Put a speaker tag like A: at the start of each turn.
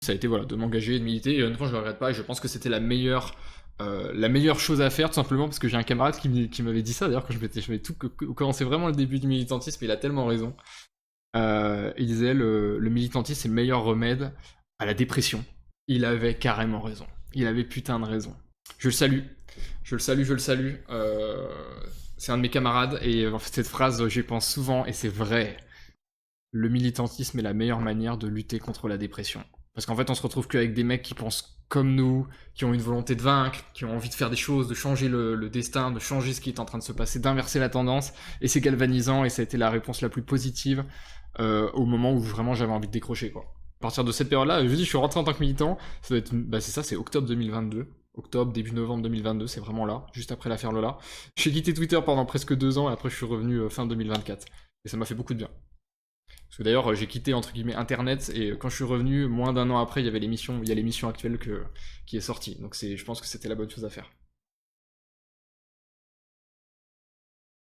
A: ça a été voilà, de m'engager et de militer, et honnêtement je le regrette pas, et je pense que c'était la meilleure chose à faire, tout simplement parce que j'ai un camarade qui m'avait dit ça d'ailleurs quand je m'avais tout commencé vraiment le début du militantisme, et il a tellement raison. Il disait le militantisme c'est le meilleur remède à la dépression. Il avait carrément raison. Il avait putain de raison. Je le salue. Je le salue, je le salue. C'est un de mes camarades, et en fait, cette phrase, j'y pense souvent, et c'est vrai. Le militantisme est la meilleure manière de lutter contre la dépression. Parce qu'en fait, on se retrouve qu'avec des mecs qui pensent comme nous, qui ont une volonté de vaincre, qui ont envie de faire des choses, de changer le destin, de changer ce qui est en train de se passer, d'inverser la tendance, et c'est galvanisant, et ça a été la réponse la plus positive au moment où vraiment j'avais envie de décrocher, quoi. À partir de cette période-là, je vous dis, je suis rentré en tant que militant, ça doit être, bah c'est ça, c'est octobre 2022. Octobre, début novembre 2022, c'est vraiment là, juste après l'affaire Lola. J'ai quitté Twitter pendant presque 2 ans, et après je suis revenu fin 2024. Et ça m'a fait beaucoup de bien. Parce que d'ailleurs, j'ai quitté entre guillemets Internet, et quand je suis revenu, moins d'un an après, il y a l'émission actuelle qui est sortie. Donc je pense que c'était la bonne chose à faire.